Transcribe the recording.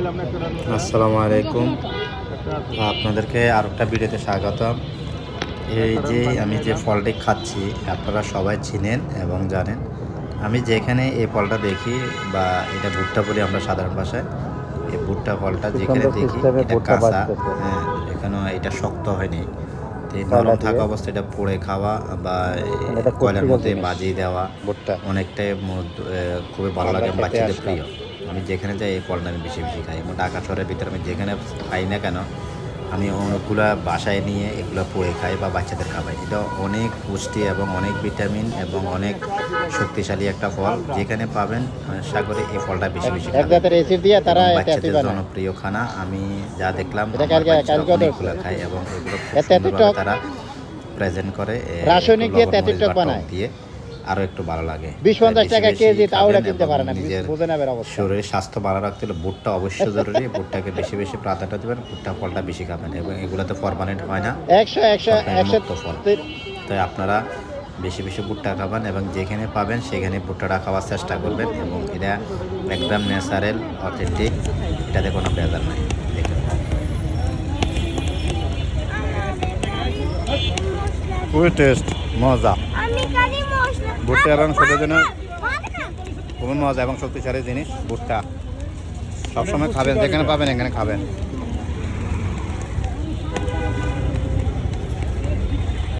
আসসালামু আলাইকুম, আপনাদেরকে আর একটা ভিডিওতে স্বাগতম। এই যে আমি যে ফলটি খাচ্ছি আপনারা সবাই চিনেন এবং জানেন। আমি যেখানে এই ফলটা দেখি বা এটা ভুট্টা বলি আমরা সাধারণ ভাষায়, এই ভুট্টা ফলটা যেখানে দেখি এটা কাঁচা, হ্যাঁ, এখানেও এটা শক্ত হয়নি। তো এই নরম থাকা অবস্থায় এটা পোড়ে খাওয়া বা কয়লার মধ্যে বাজিয়ে দেওয়া অনেকটাই খুবই ভালো লাগে, বাচ্চাদের প্রিয়। আমি যেখানে যাই এই ফলটা আমি বেশি বেশি খাই এবং ঢাকা শহরের ভিতরে আমি যেখানে খাই না কেন আমি অনেকগুলো বাসায় নিয়ে এগুলো পড়ে খাই বা বাচ্চাদের খাওয়াই। এটা অনেক পুষ্টি এবং অনেক ভিটামিন এবং অনেক শক্তিশালী একটা ফল। যেখানে পাবেন সাগরে এই ফলটা বেশি বেশি বাচ্চাদের জনপ্রিয় খানা। আমি যা দেখলাম অনেকগুলো খাই এবং এগুলো খুব সুন্দরভাবে তারা প্রেজেন্ট করে রাসায়নিক দিয়ে আরো একটু ভালো লাগে। 20-50 টাকা কেজি তাও কিনতে পারে না। নিজের শরীরের স্বাস্থ্য ভালো রাখতে হলে ভুট্টা অবশ্যই জরুরি। ভুট্টাকে বেশি বেশি প্রাধান্য দেবেন, ভুট্টা ফলটা বেশি খাবেন এবং এগুলোতে ফরমালিন হয় না, 100 ফল। তাই আপনারা বেশি বেশি ভুট্টা খাবেন এবং যেখানে পাবেন সেখানে ভুট্টাটা খাওয়ার চেষ্টা করবেন এবং এটা একদম ন্যাচারাল অথেন্টিক, এটাতে কোনো ভেজাল নাই। খুবই টেস্ট, মজা। ভুট্টা এবং ছোটো জন্য খুবই মজা এবং শক্তিশালী জিনিস ভুট্টা। সবসময় খাবেন, যেখানে পাবেন এখানে খাবেন।